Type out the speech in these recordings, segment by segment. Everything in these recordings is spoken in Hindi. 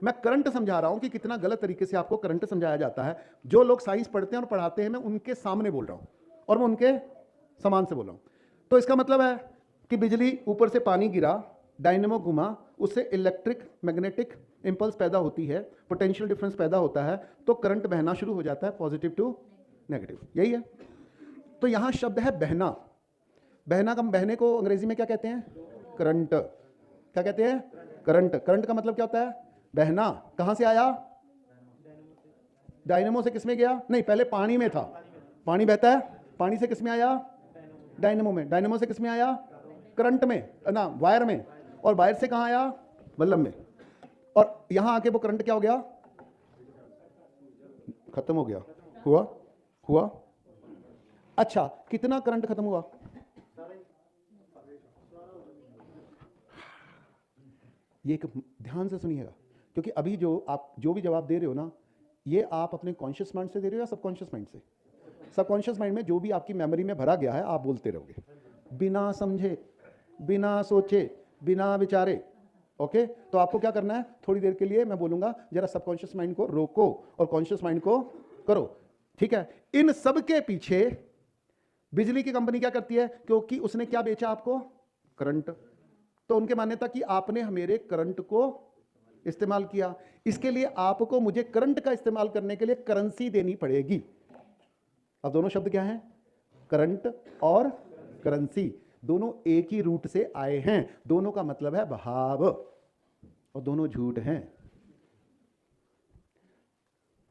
मैं करंट समझा रहा हूं कि कितना गलत तरीके से आपको करंट समझाया जाता है। जो लोग साइंस पढ़ते हैं और पढ़ाते हैं, मैं उनके सामने बोल रहा हूं और मैं उनके समान से बोल रहा हूं। तो इसका मतलब है कि बिजली ऊपर से पानी गिरा, डायनेमो घुमा, उससे इलेक्ट्रिक मैग्नेटिक इंपल्स पैदा होती है, पोटेंशियल डिफरेंस पैदा होता है, तो करंट बहना शुरू हो जाता है, पॉजिटिव टू नेगेटिव। यही है। तो यहां शब्द है बहना। बहना का, बहने को अंग्रेजी में क्या कहते हैं? करंट। क्या कहते हैं? करंट। करंट का मतलब क्या होता है? बहना। कहां से आया? डायनेमो से किस में गया? नहीं, पहले पानी में था। पानी बहता है, पानी से किस में आया? डायनेमो में। डायनेमो से किस में आया? करंट में ना, वायर में। और वायर से कहां आया? बल्ब में। और यहां आके वो करंट क्या हो गया? खत्म हो गया। हुआ? हुआ? अच्छा, कितना करंट खत्म हुआ? ये एक ध्यान से सुनिएगा, क्योंकि अभी जो आप जो भी जवाब दे रहे हो ना, ये आप अपने कॉन्शियस माइंड से दे रहे हो या सबकॉन्शियस माइंड से? सबकॉन्शियस माइंड में जो भी आपकी मेमोरी में भरा गया है, आप बोलते रहोगे बिना समझे, बिना सोचे, बिना विचारे। ओके, तो आपको क्या करना है? थोड़ी देर के लिए मैं बोलूंगा, जरा सबकॉन्शियस माइंड को रोको और कॉन्शियस माइंड को करो। ठीक है? इन सब के पीछे बिजली की कंपनी क्या करती है? क्योंकि उसने क्या बेचा आपको? करंट। तो उनके मान्यता कि आपने मेरे करंट को इस्तेमाल किया, इसके लिए आपको मुझे करंट का इस्तेमाल करने के लिए करेंसी देनी पड़ेगी। अब दोनों शब्द क्या हैं? करंट और करेंसी। दोनों एक ही रूट से आए हैं, दोनों का मतलब है बहाव, और दोनों झूठ हैं।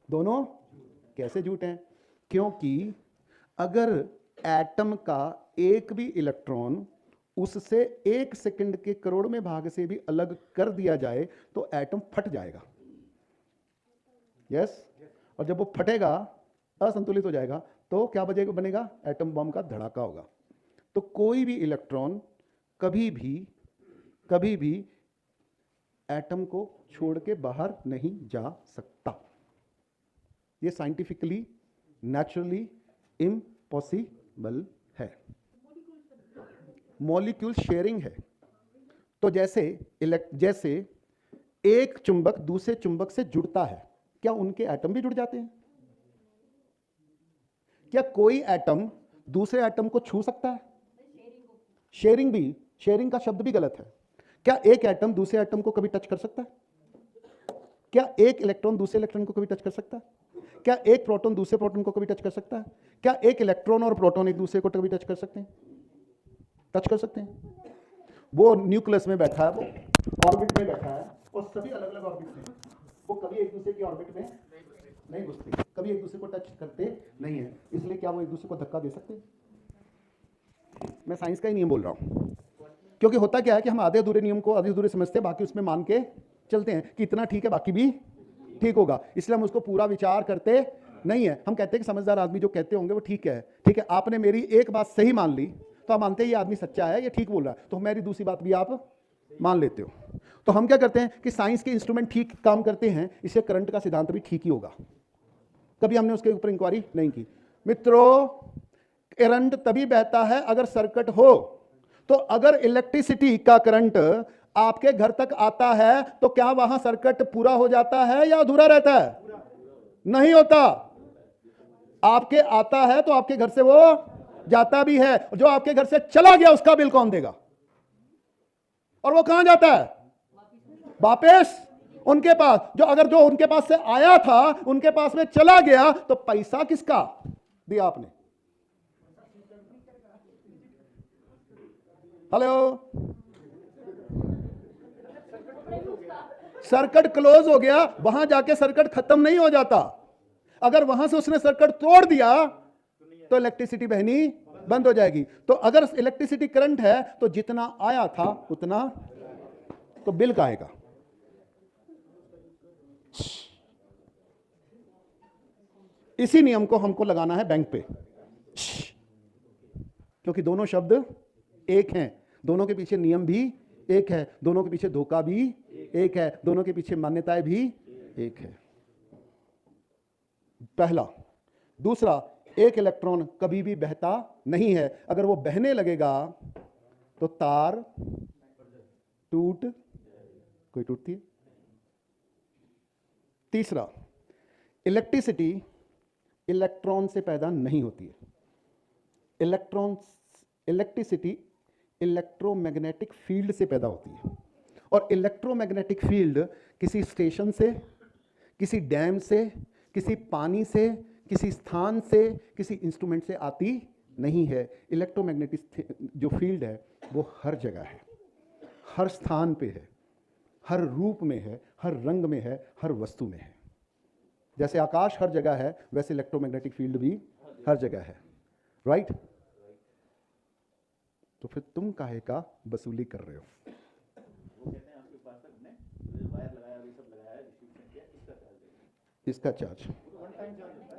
दोनों कैसे झूठ हैं? क्योंकि अगर एटम का एक भी इलेक्ट्रॉन उससे 1 सेकंड के करोड़वें भाग से भी अलग कर दिया जाए तो एटम फट जाएगा। यस? और जब वो फटेगा, असंतुलित हो जाएगा, तो क्या बनेगा? एटम बम का धड़ाका होगा। तो कोई भी इलेक्ट्रॉन कभी भी एटम को छोड़ के बाहर नहीं जा सकता। ये साइंटिफिकली, नेचुरली इम्पॉसिबल है। मॉलिक्यूल शेयरिंग है। तो जैसे एक चुंबक दूसरे चुंबक से जुड़ता है, क्या उनके एटम भी जुड़ जाते हैं? क्या कोई एटम दूसरे एटम को छू सकता है? शेयरिंग का शब्द भी गलत है। क्या एक एटम दूसरे एटम को कभी टच कर सकता है? क्या एक इलेक्ट्रॉन दूसरे इलेक्ट्रॉन को कभी टच कर सकता है? क्या एक प्रोटॉन दूसरे प्रोटॉन को कभी टच कर सकता है? क्या एक इलेक्ट्रॉन और प्रोटॉन एक दूसरे को कभी टच कर सकते हैं? टच कर सकते हैं। वो न्यूक्लियस में बैठा है, वो ऑर्बिट में बैठा है, और सभी अलग अलग ऑर्बिट में, वो कभी एक दूसरे की ऑर्बिट में नहीं घुसते, कभी एक दूसरे को टच करते नहीं है। इसलिए क्या वो एक दूसरे को धक्का दे सकते? मैं साइंस का ही नियम बोल रहा हूं, क्योंकि होता क्या है कि हम आधे अधूरे नियम को आधे अधूरे समझते हैं, बाकी उसमें मान के चलते हैं कि इतना ठीक है, बाकी भी ठीक होगा, इसलिए हम उसको पूरा विचार करते नहीं है। हम कहते हैं कि समझदार आदमी जो कहते होंगे वो ठीक है। ठीक है, आपने मेरी एक बात सही मान ली तो आप मानते हैं ये आदमी सच्चा है, ये ठीक बोल रहा है, तो मेरी दूसरी बात भी आप मान लेते हो। तो हम क्या करते हैं कि साइंस के इंस्ट्रूमेंट ठीक काम करते हैं, इससे करंट का सिद्धांत भी ठीक ही होगा। कभी हमने उसके ऊपर इंक्वायरी नहीं की। मित्रों, करंट तभी बहता है अगर सर्किट हो। तो अगर इलेक्ट्रिसिटी का करंट आपके घर तक आता है तो क्या वहां सर्किट पूरा हो जाता है या अधूरा रहता है? नहीं होता। आपके आता है तो आपके घर से वो जाता भी है। जो आपके घर से चला गया उसका बिल कौन देगा? और वो कहां जाता है? वापस उनके पास। जो उनके पास से आया था उनके पास में चला गया, तो पैसा किसका दिया आपने? हेलो, सर्किट क्लोज हो गया, वहां जाके सर्किट खत्म नहीं हो जाता। अगर वहां से उसने सर्किट तोड़ दिया तो इलेक्ट्रिसिटी बहनी बंद हो जाएगी। तो अगर इलेक्ट्रिसिटी करंट है तो जितना आया था उतना तो बिल का आएगा। इसी नियम को हमको लगाना है बैंक पे, क्योंकि दोनों शब्द एक हैं, दोनों के पीछे नियम भी एक है, दोनों के पीछे धोखा भी एक है, दोनों के पीछे मान्यताएं भी एक है। पहला। दूसरा, एक इलेक्ट्रॉन कभी भी बहता नहीं है। अगर वो बहने लगेगा तो तार कोई टूटती है? तीसरा, इलेक्ट्रिसिटी इलेक्ट्रॉन से पैदा नहीं होती है। इलेक्ट्रिसिटी इलेक्ट्रोमैग्नेटिक फील्ड से पैदा होती है, और इलेक्ट्रोमैग्नेटिक फील्ड किसी स्टेशन से, किसी डैम से, किसी पानी से, किसी स्थान से, किसी इंस्ट्रूमेंट से आती नहीं है। इलेक्ट्रोमैग्नेटिक जो फील्ड है वो हर जगह है, हर स्थान पे है, हर रूप में है, हर रंग में है, हर वस्तु में है। जैसे आकाश हर जगह है, वैसे इलेक्ट्रोमैग्नेटिक फील्ड भी हर जगह है। राइट? तो फिर तुम काहे का वसूली कर रहे हो? वो कहते हैं आपके पास तक ने वायर लगाया, ये सब लगाया, डिस्ट्रीब्यूशन किया, इसका चार्ज देंगे। इसका चार्ज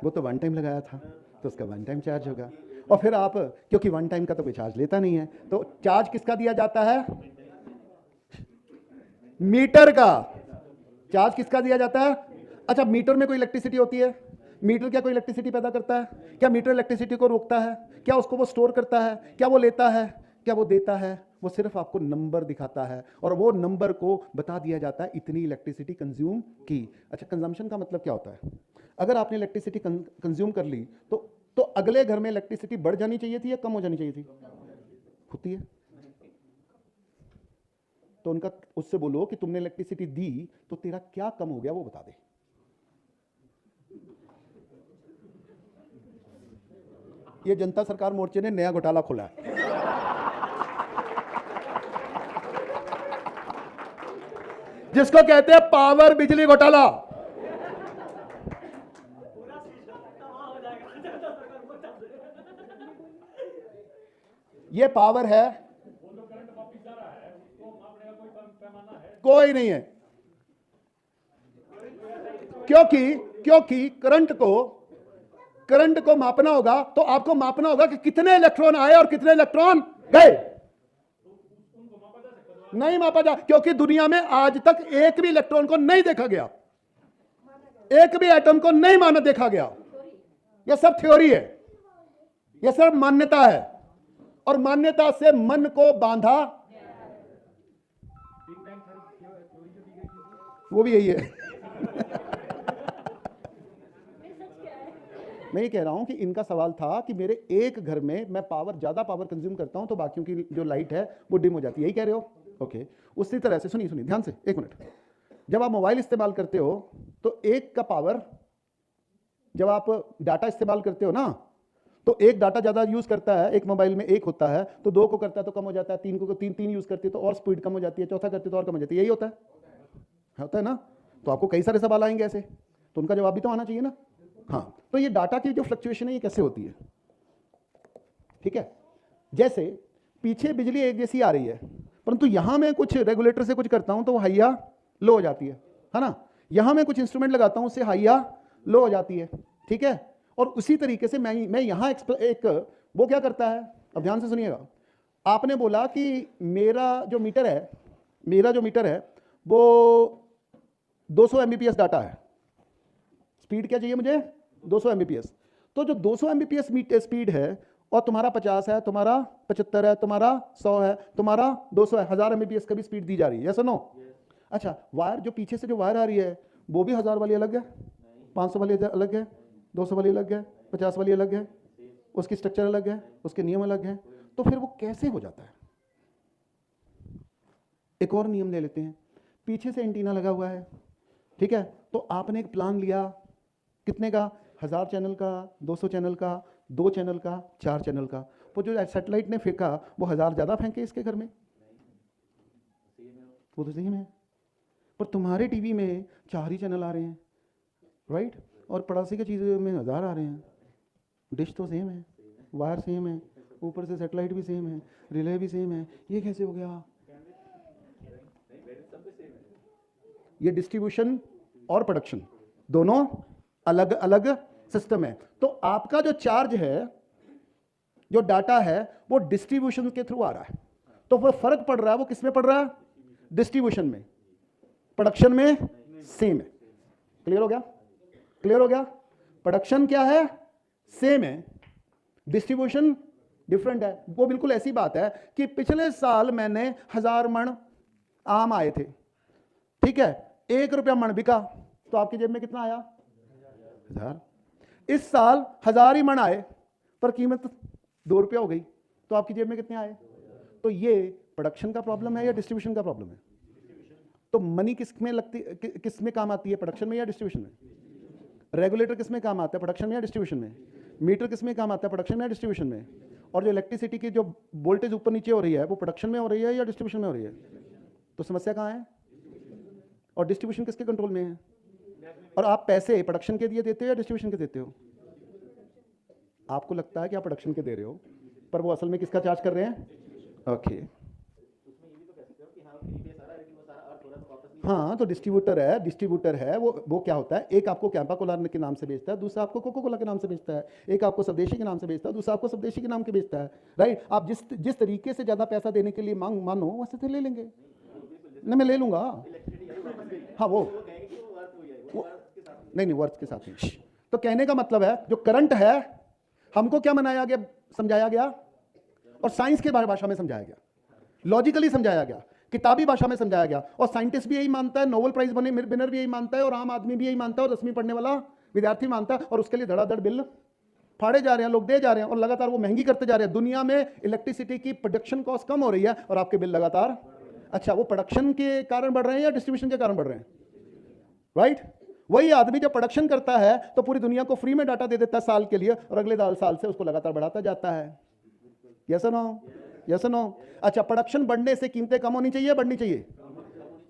वो तो वन टाइम लगाया था, तो उसका वन टाइम चार्ज होगा। और फिर आप, क्योंकि वन टाइम का तो कोई चार्ज लेता नहीं है, तो चार्ज किसका दिया जाता है? मीटर का चार्ज किसका दिया जाता है? अच्छा, मीटर में कोई इलेक्ट्रिसिटी होती है? मीटर क्या कोई इलेक्ट्रिसिटी पैदा करता है? क्या मीटर इलेक्ट्रिसिटी को रोकता है? क्या उसको वो स्टोर करता है? क्या वो लेता है? क्या वो देता है? वो सिर्फ आपको नंबर दिखाता है, और वो नंबर को बता दिया जाता है इतनी इलेक्ट्रिसिटी कंज्यूम की। अच्छा, कंजम्पशन का मतलब क्या होता है? अगर आपने इलेक्ट्रिसिटी कंज्यूम कर ली तो अगले घर में इलेक्ट्रिसिटी बढ़ जानी चाहिए थी या कम हो जानी चाहिए थी? होती है। तो उनका उससे बोलो कि तुमने इलेक्ट्रिसिटी दी तो तेरा क्या कम हो गया वो बता दे। ये जनता सरकार मोर्चे ने नया घोटाला खोला है। जिसको कहते हैं पावर बिजली घोटाला। ये पावर है, कोई नहीं है, क्योंकि करंट को मापना होगा तो आपको मापना होगा कि कितने इलेक्ट्रॉन आए और कितने इलेक्ट्रॉन गए। नहीं मापा जा, क्योंकि दुनिया में आज तक एक भी इलेक्ट्रॉन को नहीं देखा गया, एक भी एटम को नहीं माना देखा गया। यह सब थ्योरी है, यह सब मान्यता है, और मान्यता से मन को बांधा, वो भी यही है। मैं ये कह रहा हूं कि इनका सवाल था कि मेरे एक घर में मैं ज्यादा पावर कंज्यूम करता हूं तो बाकियों की जो लाइट है वो डिम हो जाती है, यही कह रहे हो? ओके। उसी तरह से सुनिए ध्यान से, एक मिनट। जब आप मोबाइल इस्तेमाल करते हो तो एक का पावर, जब आप डाटा इस्तेमाल करते हो ना, तो एक डाटा ज्यादा यूज करता है, एक मोबाइल में एक होता है, तो दो को करता है तो कम हो जाता है, तीन को तीन यूज करते तो और स्पीड कम हो जाती है, चौथा करते तो और कम हो जाती है। यही होता है ना? तो आपको कई सारे सवाल आएंगे ऐसे, तो उनका जवाब भी तो आना चाहिए ना। हाँ, तो ये डाटा की जो फ्लक्चुएशन है ये कैसे होती है? ठीक है, जैसे पीछे बिजली एक जैसी आ रही है, परंतु यहां मैं कुछ रेगुलेटर से कुछ करता हूं तो वो हाई या लो हो जाती है ना? यहां मैं कुछ इंस्ट्रूमेंट लगाता हूं उससे हाई या लो हो जाती है। ठीक है, और उसी तरीके से मैं यहां एक वो क्या करता है, अब ध्यान से सुनिएगा। आपने बोला कि मेरा जो मीटर है वो 200 एमबीपीएस डाटा है। स्पीड क्या चाहिए मुझे? 200 एमबीपीएस। तो जो 200 एमबीपीएस स्पीड है, और तुम्हारा 50 है, तुम्हारा 75 है, तुम्हारा 100 है, तुम्हारा 200 है, 1000 एमबीपीएस का भी स्पीड दी जा रही है, यस और नो? अच्छा, वायर जो पीछे से जो वायर आ रही है वो भी 1000 वाली अलग है, 500 वाली अलग है, 200 वाली अलग है, 50 वाली अलग है, उसकी स्ट्रक्चर अलग है, उसके नियम अलग हैं। तो फिर वो कैसे हो जाता है? एक और नियम ले लेते हैं। पीछे से एंटीना लगा हुआ है, ठीक है, तो आपने एक प्लान लिया, कितने का? 1000 चैनल का, 200 चैनल का, 2 चैनल का, 4 चैनल का। वो जो सैटेलाइट ने फेंका वो 1000 ज्यादा फेंके इसके घर में, वो तो सही है, पर तुम्हारे टीवी में 4 ही चैनल आ रहे हैं, राइट? और पड़ोसी की चीज़ों में 1000 आ रहे हैं। डिश तो सेम है, वायर सेम है, ऊपर से सैटेलाइट भी सेम है, रिले भी सेम है, ये कैसे हो गया? ये डिस्ट्रीब्यूशन और प्रोडक्शन दोनों अलग अलग सिस्टम है। तो आपका जो चार्ज है, जो डाटा है, वो डिस्ट्रीब्यूशन के थ्रू आ रहा है, तो वो फर्क पड़ रहा है, वो किस में पड़ रहा है? डिस्ट्रीब्यूशन में। प्रोडक्शन में सेम है। क्लियर हो गया? क्लियर हो गया? प्रोडक्शन क्या है? सेम है, डिस्ट्रीब्यूशन डिफरेंट है। वो बिल्कुल ऐसी बात है कि पिछले साल मैंने 1000 मण आम आए थे, ठीक है, 1 रुपया मण बिका, तो आपकी जेब में कितना आया? 1000। इस साल 1000 ही मन आए पर कीमत 2 रुपया हो गई, तो आपकी जेब में कितने आए? तो ये प्रोडक्शन का प्रॉब्लम है या डिस्ट्रीब्यूशन का प्रॉब्लम है? तो मनी किस में लगती, किस में काम आती है, प्रोडक्शन में या डिस्ट्रीब्यूशन में? रेगुलेटर किस में काम आता है, प्रोडक्शन में या डिस्ट्रीब्यूशन में? मीटर किस में काम आता है, प्रोडक्शन में या डिस्ट्रीब्यूशन में? और जो इलेक्ट्रिसिटी की जो वोल्टेज ऊपर नीचे हो रही है वो प्रोडक्शन में हो रही है या डिस्ट्रीब्यूशन में हो रही है? तो समस्या कहाँ है? और डिस्ट्रीब्यूशन किसके कंट्रोल में है? और आप पैसे प्रोडक्शन के लिए देते हो या डिस्ट्रीब्यूशन के देते हो? आपको लगता है कि आप प्रोडक्शन के दे रहे हो, पर वो असल में किसका चार्ज कर रहे हैं? ओके, हाँ, तो डिस्ट्रीब्यूटर है वो क्या होता है, एक आपको कैंपा कोला के नाम से बेचता है, दूसरा आपको कोको कोला के नाम से बेचता है, एक आपको स्वदेशी के नाम से बेचता है, दूसरा आपको स्वदेशी के नाम के बेचता है, राइट? आप जिस तरीके से ज़्यादा पैसा देने के लिए मानो वैसे तो ले लेंगे ना, मैं ले लूँगा। हाँ, वो नहीं वर्थ के साथ ही। तो कहने का मतलब है जो करंट है हमको क्या मनाया गया, समझाया गया, और साइंस के भाषा में समझाया गया, लॉजिकली समझाया गया, किताबी भाषा में समझाया गया, और साइंटिस्ट भी यही मानता है, नोबेल प्राइज विनर भी यही मानता है, और आम आदमी भी यही मानता है, और 10वीं पढ़ने वाला विद्यार्थी मानता है, और उसके लिए धड़ाधड़ बिल फाड़े जा रहे हैं, लोग दे जा रहे हैं, और लगातार वो महंगी करते जा रहे हैं। दुनिया में इलेक्ट्रिसिटी की प्रोडक्शन कॉस्ट कम हो रही है और आपके बिल लगातार, अच्छा, वो प्रोडक्शन के कारण बढ़ रहे हैं या डिस्ट्रीब्यूशन के कारण बढ़ रहे हैं? राइट? वही आदमी जब प्रोडक्शन करता है तो पूरी दुनिया को फ्री में डाटा दे देता है साल के लिए, और अगले साल से उसको लगातार बढ़ाता जाता है। Yes no? Yes no? अच्छा, प्रोडक्शन बढ़ने से कीमतें कम होनी चाहिए, बढ़नी चाहिए?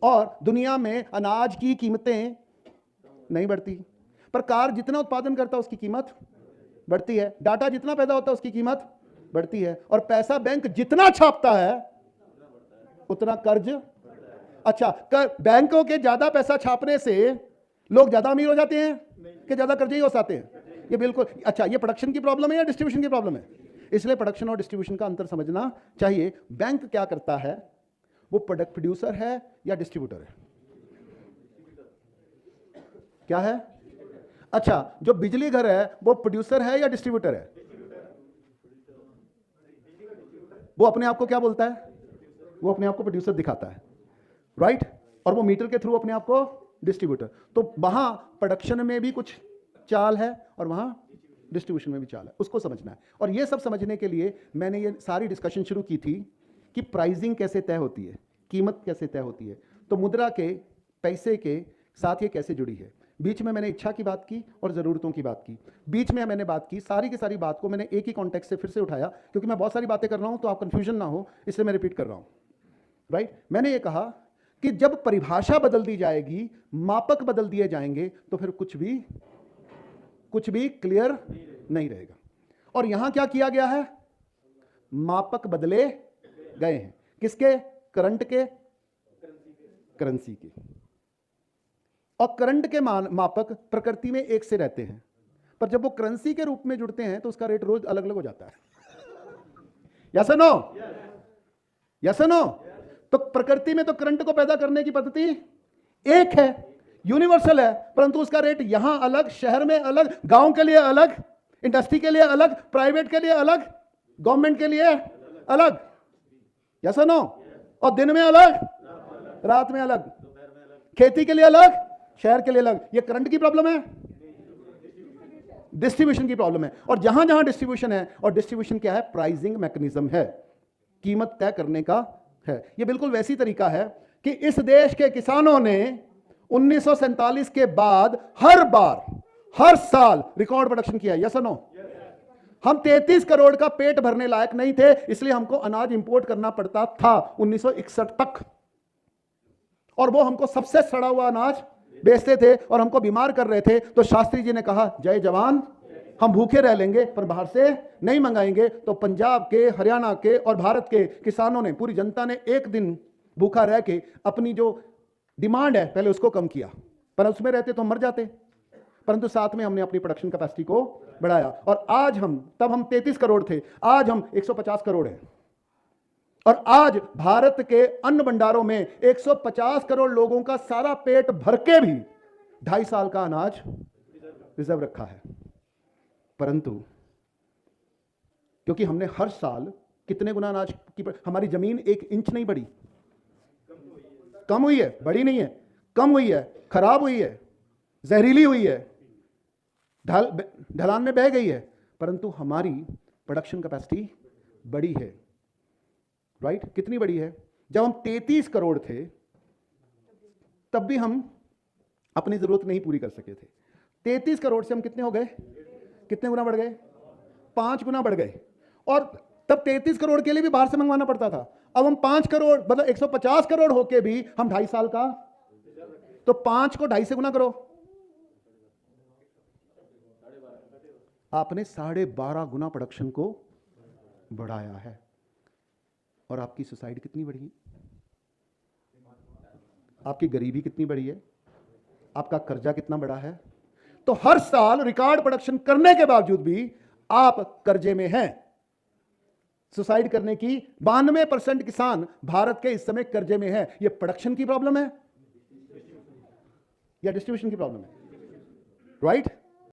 और दुनिया में अनाज की कीमतें नहीं बढ़ती, पर कार जितना उत्पादन करता है उसकी कीमत बढ़ती है, डाटा जितना पैदा होता है उसकी कीमत बढ़ती है, और पैसा बैंक जितना छापता है उतना कर्ज, अच्छा, बैंकों के ज्यादा पैसा छापने से लोग ज्यादा अमीर हो जाते हैं कि ज्यादा कर्जे ही हो जाते हैं? ये बिल्कुल, अच्छा, ये प्रोडक्शन की प्रॉब्लम है या डिस्ट्रीब्यूशन की प्रॉब्लम है? इसलिए प्रोडक्शन और डिस्ट्रीब्यूशन का अंतर समझना चाहिए। बैंक क्या करता है, वो प्रोडक्ट प्रोड्यूसर है या डिस्ट्रीब्यूटर है? क्या है? अच्छा, जो बिजली घर है वो प्रोड्यूसर है या डिस्ट्रीब्यूटर है? वो अपने आप को क्या बोलता है? वो अपने आप को प्रोड्यूसर दिखाता है, राइट? और वो मीटर के थ्रू अपने आप को डिस्ट्रीब्यूटर। तो वहां प्रोडक्शन में भी कुछ चाल है और वहां डिस्ट्रीब्यूशन में भी चाल है, उसको समझना है। और ये सब समझने के लिए मैंने ये सारी डिस्कशन शुरू की थी कि प्राइसिंग कैसे तय होती है, कीमत कैसे तय होती है, तो मुद्रा के पैसे के साथ ये कैसे जुड़ी है। बीच में मैंने इच्छा की बात की और ज़रूरतों की बात की, बीच में मैंने बात की, सारी की सारी बात को मैंने एक ही कॉन्टेक्स्ट से फिर से उठाया, क्योंकि मैं बहुत सारी बातें कर रहा हूं तो आप कंफ्यूजन ना हो, इसलिए मैं रिपीट कर रहा हूं, राइट? मैंने ये कहा कि जब परिभाषा बदल दी जाएगी, मापक बदल दिए जाएंगे, तो फिर कुछ भी क्लियर नहीं रहेगा। और यहां क्या किया गया है? मापक बदले गए हैं। किसके? करंट के, करेंसी के। और करंट के मापक प्रकृति में एक से रहते हैं, पर जब वो करेंसी के रूप में जुड़ते हैं तो उसका रेट रोज अलग अलग हो जाता है। यस और नो? यस और नो? तो प्रकृति में तो करंट को पैदा करने की पद्धति एक है, यूनिवर्सल है, परंतु उसका रेट यहां अलग, शहर में अलग, गांव के लिए अलग, इंडस्ट्री के लिए अलग, प्राइवेट के लिए अलग, गवर्नमेंट के लिए अलग। यस और नो? और दिन में अलग, रात में अलग, खेती के लिए अलग, शहर के लिए अलग। ये करंट की प्रॉब्लम है, डिस्ट्रीब्यूशन की प्रॉब्लम है। और जहां जहां डिस्ट्रीब्यूशन है, और डिस्ट्रीब्यूशन क्या है? प्राइसिंग मैकेनिज्म है, कीमत तय करने का है। ये बिल्कुल वैसी तरीका है कि इस देश के किसानों ने 1947 के बाद हर साल रिकॉर्ड प्रोडक्शन किया। यस और नो? हम 33 करोड़ का पेट भरने लायक नहीं थे, इसलिए हमको अनाज इंपोर्ट करना पड़ता था 1961 तक, और वो हमको सबसे सड़ा हुआ अनाज बेचते थे और हमको बीमार कर रहे थे। तो शास्त्री जी ने कहा, जय जवान, हम भूखे रह लेंगे पर बाहर से नहीं मंगाएंगे। तो पंजाब के, हरियाणा के और भारत के किसानों ने, पूरी जनता ने एक दिन भूखा रह के अपनी जो डिमांड है पहले उसको कम किया, पर उसमें रहते तो हम मर जाते, परंतु साथ में हमने अपनी प्रोडक्शन कैपेसिटी को बढ़ाया। और आज तब हम 33 करोड़ थे, आज हम 150 करोड़ हैं। और आज भारत के अन्न भंडारों में 150 करोड़ लोगों का सारा पेट भर के भी 2.5 साल का अनाज रिजर्व रखा है। परंतु क्योंकि हमने हर साल कितने गुना अनाज की, हमारी जमीन 1 इंच नहीं बढ़ी, कम हुई है, बढ़ी नहीं है, कम हुई है, खराब हुई है, जहरीली हुई है, ढलान में बह गई है, परंतु हमारी प्रोडक्शन कैपेसिटी बड़ी है, राइट? कितनी बड़ी है? जब हम 33 करोड़ थे तब भी हम अपनी जरूरत नहीं पूरी कर सके थे। 33 करोड़ से हम कितने हो गए? कितने गुना बढ़ गए? 5 गुना बढ़ गए। और तब 33 करोड़ के लिए भी बाहर से मंगवाना पड़ता था। अब हम 5 करोड़ मतलब 150 करोड़ होके भी हम 2.5 साल का, तो 5 को 2.5 से गुना करो, आपने 12.5 गुना प्रोडक्शन को बढ़ाया है। और आपकी सोसाइटी कितनी बढ़ी? आपकी गरीबी कितनी बढ़ी है? आपका कर्जा कितना बढ़ा है? तो हर साल रिकॉर्ड प्रोडक्शन करने के बावजूद भी आप कर्जे में हैं। सुसाइड करने की 92% किसान भारत के इस समय कर्जे में है। यह प्रोडक्शन की प्रॉब्लम है या डिस्ट्रीब्यूशन की प्रॉब्लम है? राइट?